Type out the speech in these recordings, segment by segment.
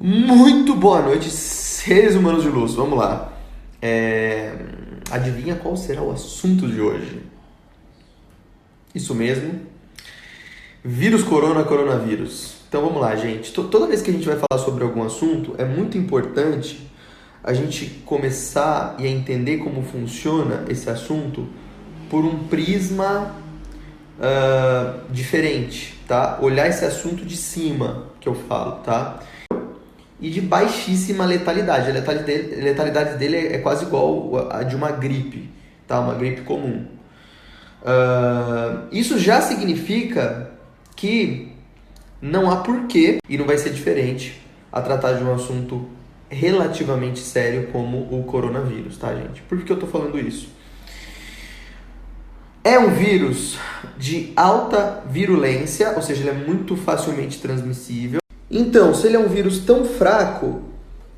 Muito boa noite, seres humanos de luz. Vamos lá. Adivinha qual será o assunto de hoje? Isso mesmo. Vírus corona, coronavírus. Então vamos lá, gente. Toda vez que a gente vai falar sobre algum assunto, é muito importante a gente começar e a entender como funciona esse assunto por um prisma diferente, tá? Olhar esse assunto de cima, que eu falo, tá? E de baixíssima letalidade. A letalidade dele é quase igual a de uma gripe, tá? Uma gripe comum. Isso já significa que não há porquê, e não vai ser diferente, a tratar de um assunto relativamente sério como o coronavírus, tá, gente? Por que eu tô falando isso? É um vírus de alta virulência, ou seja, ele é muito facilmente transmissível. Então, se ele é um vírus tão fraco,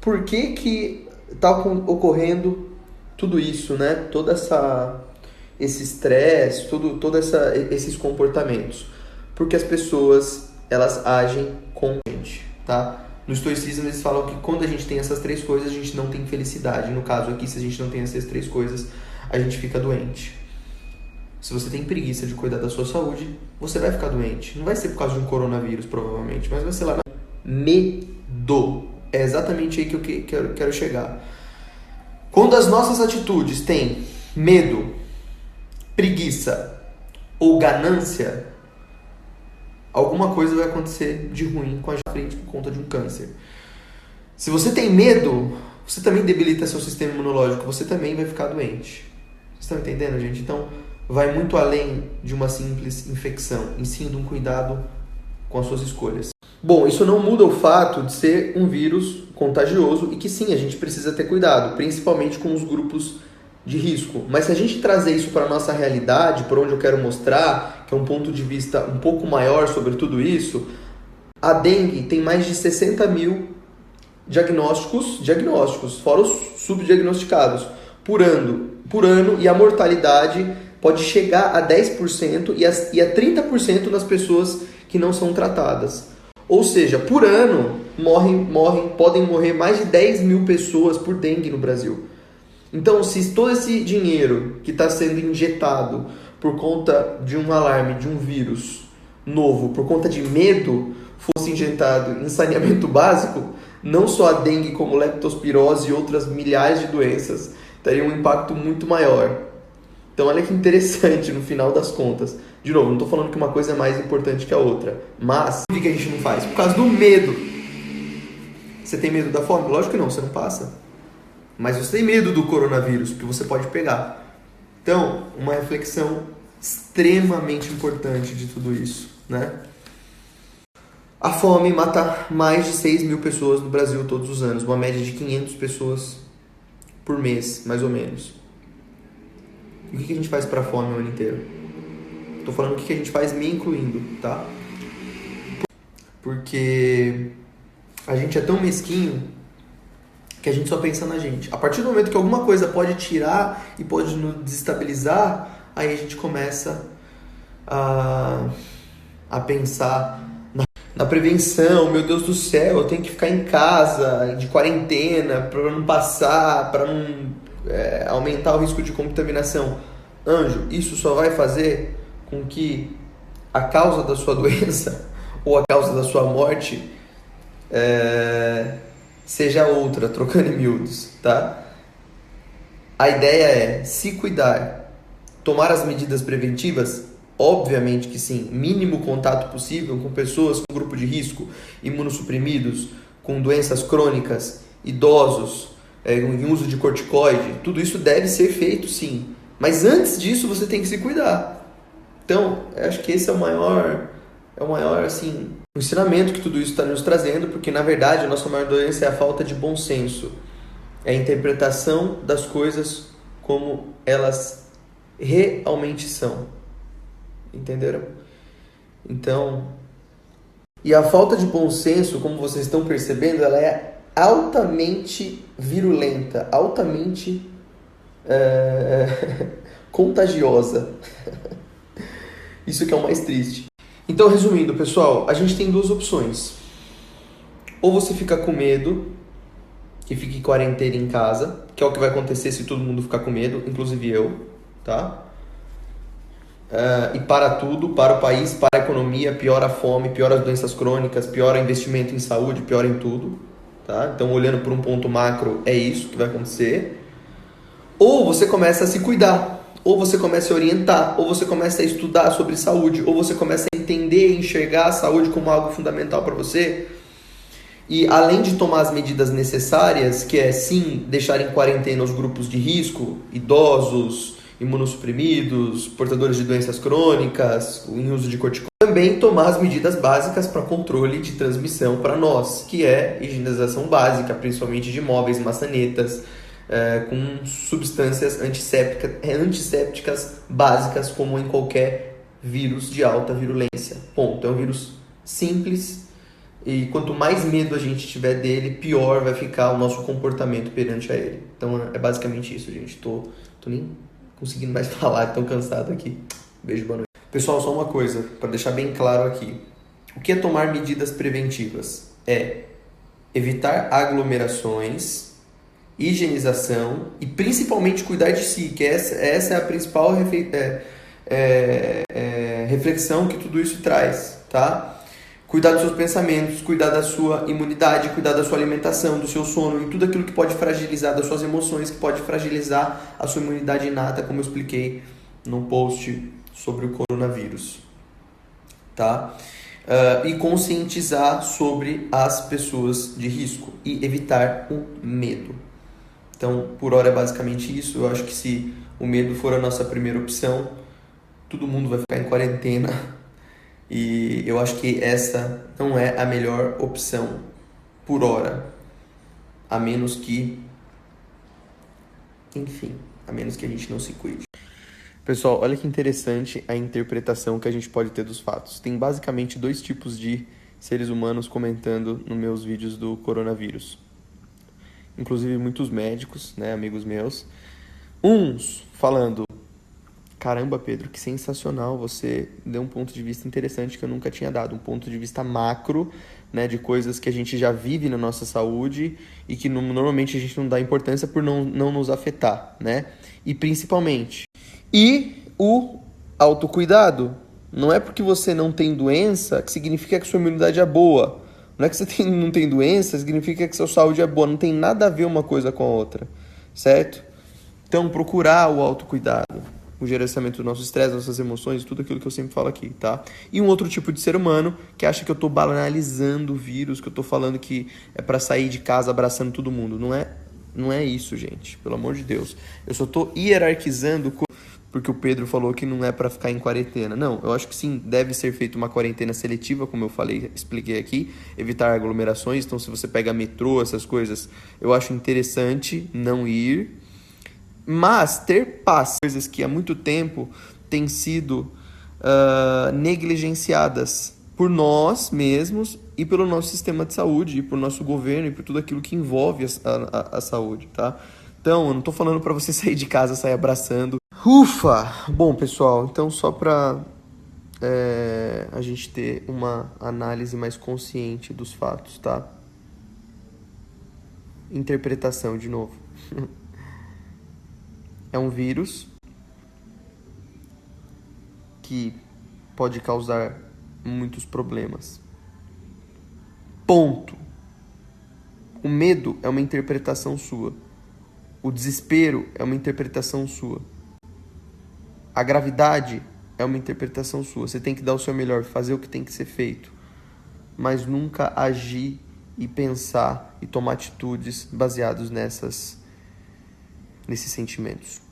por que está ocorrendo tudo isso, né? Esse estresse, esses comportamentos? Porque as pessoas, elas agem com a gente, tá? No estoicismo eles falam que quando a gente tem essas três coisas, a gente não tem felicidade. No caso aqui, se a gente não tem essas três coisas, a gente fica doente. Se você tem preguiça de cuidar da sua saúde, você vai ficar doente. Não vai ser por causa de um coronavírus, provavelmente, mas vai ser lá. Medo. É exatamente aí que eu quero chegar. Quando as nossas atitudes têm medo, preguiça ou ganância, alguma coisa vai acontecer de ruim com a gente por conta de um câncer. Se você tem medo, você também debilita seu sistema imunológico, você também vai ficar doente. Vocês estão entendendo, gente? Então, vai muito além de uma simples infecção, e sim de um cuidado com as suas escolhas. Bom, isso não muda o fato de ser um vírus contagioso e que sim, a gente precisa ter cuidado, principalmente com os grupos de risco. Mas se a gente trazer isso para a nossa realidade, por onde eu quero mostrar, que é um ponto de vista um pouco maior sobre tudo isso, a dengue tem mais de 60 mil diagnósticos, fora os subdiagnosticados, por ano, e a mortalidade pode chegar a 10% e a 30% nas pessoas que não são tratadas. Ou seja, por ano podem morrer mais de 10 mil pessoas por dengue no Brasil. Então, se todo esse dinheiro que está sendo injetado por conta de um alarme, de um vírus novo, por conta de medo, fosse injetado em saneamento básico, não só a dengue, como leptospirose e outras milhares de doenças teriam um impacto muito maior. Então, olha que interessante no final das contas. De novo, não estou falando que uma coisa é mais importante que a outra. Mas, por que a gente não faz? Por causa do medo. Você tem medo da fome? Lógico que não, você não passa. Mas você tem medo do coronavírus, porque você pode pegar. Então, uma reflexão extremamente importante de tudo isso, né? A fome mata mais de 6 mil pessoas no Brasil todos os anos. Uma média de 500 pessoas por mês, mais ou menos. E o que a gente faz para a fome o ano inteiro? Tô falando o que a gente faz me incluindo, tá? Porque a gente é tão mesquinho que a gente só pensa na gente. A partir do momento que alguma coisa pode tirar e pode nos desestabilizar, aí a gente começa a pensar na prevenção. Meu Deus do céu, eu tenho que ficar em casa, de quarentena, para não passar, para não aumentar o risco de contaminação. Anjo, isso só vai fazer com que a causa da sua doença ou a causa da sua morte seja outra, trocando em miúdos, tá? A ideia é se cuidar, tomar as medidas preventivas, obviamente que sim, mínimo contato possível com pessoas com grupo de risco, imunossuprimidos, com doenças crônicas, idosos, em uso de corticoide, tudo isso deve ser feito sim, mas antes disso você tem que se cuidar. Então, eu acho que esse é o maior assim, o ensinamento que tudo isso está nos trazendo, porque na verdade a nossa maior doença é a falta de bom senso, é a interpretação das coisas como elas realmente são, entenderam? Então, e a falta de bom senso, como vocês estão percebendo, ela é altamente virulenta, altamente contagiosa. Isso que é o mais triste. Então, resumindo, pessoal, a gente tem duas opções. Ou você fica com medo e fica em quarentena em casa, que é o que vai acontecer se todo mundo ficar com medo, inclusive eu, tá? E para tudo, para o país, para a economia, piora a fome, piora as doenças crônicas, piora o investimento em saúde, piora em tudo, tá? Então, olhando por um ponto macro, é isso que vai acontecer. Ou você começa a se cuidar, ou você começa a orientar, ou você começa a estudar sobre saúde, ou você começa a entender e enxergar a saúde como algo fundamental para você. E além de tomar as medidas necessárias, que é sim deixar em quarentena os grupos de risco, idosos, imunossuprimidos, portadores de doenças crônicas, em uso de corticoides, também tomar as medidas básicas para controle de transmissão para nós, que é higienização básica, principalmente de móveis, maçanetas, com substâncias antissépticas básicas, como em qualquer vírus de alta virulência. Ponto. É um vírus simples e quanto mais medo a gente tiver dele, pior vai ficar o nosso comportamento perante a ele. Então é basicamente isso, gente. Tô nem conseguindo mais falar, tão cansado aqui. Beijo, boa noite. Pessoal, só uma coisa, para deixar bem claro aqui. O que é tomar medidas preventivas? É evitar aglomerações, higienização e principalmente cuidar de si, que essa é a principal reflexão que tudo isso traz, tá? Cuidar dos seus pensamentos, cuidar da sua imunidade, cuidar da sua alimentação, do seu sono e tudo aquilo que pode fragilizar, das suas emoções, que pode fragilizar a sua imunidade inata, como eu expliquei no post sobre o coronavírus, tá? E conscientizar sobre as pessoas de risco e evitar o medo. Então, por hora é basicamente isso. Eu acho que se o medo for a nossa primeira opção, todo mundo vai ficar em quarentena. E eu acho que essa não é a melhor opção por hora. A menos que... Enfim, a menos que a gente não se cuide. Pessoal, olha que interessante a interpretação que a gente pode ter dos fatos. Tem basicamente 2 tipos de seres humanos comentando nos meus vídeos do coronavírus. Inclusive muitos médicos, né, amigos meus. Uns falando: caramba, Pedro, que sensacional, você deu um ponto de vista interessante que eu nunca tinha dado. Um ponto de vista macro, né, de coisas que a gente já vive na nossa saúde e que normalmente a gente não dá importância por não nos afetar, né? E principalmente... E o autocuidado. Não é porque você não tem doença que significa que sua imunidade é boa. Não é que você não tem doença, significa que sua saúde é boa. Não tem nada a ver uma coisa com a outra, certo? Então, procurar o autocuidado, o gerenciamento do nosso estresse, das nossas emoções, tudo aquilo que eu sempre falo aqui, tá? E um outro tipo de ser humano que acha que eu tô banalizando o vírus, que eu tô falando que é pra sair de casa abraçando todo mundo. Não é isso, gente. Pelo amor de Deus. Eu só tô hierarquizando porque o Pedro falou que não é para ficar em quarentena. Não, eu acho que sim, deve ser feita uma quarentena seletiva, como eu falei, expliquei aqui, evitar aglomerações. Então, se você pega metrô, essas coisas, eu acho interessante não ir. Mas ter paz, coisas que há muito tempo têm sido negligenciadas por nós mesmos e pelo nosso sistema de saúde, e por nosso governo, e por tudo aquilo que envolve a saúde, tá? Então, eu não tô falando para você sair de casa, sair abraçando. Ufa! Bom, pessoal, então só para a gente ter uma análise mais consciente dos fatos, tá? Interpretação, de novo. É um vírus que pode causar muitos problemas. Ponto. O medo é uma interpretação sua. O desespero é uma interpretação sua. A gravidade é uma interpretação sua. Você tem que dar o seu melhor, fazer o que tem que ser feito. Mas nunca agir e pensar e tomar atitudes baseados nesses sentimentos.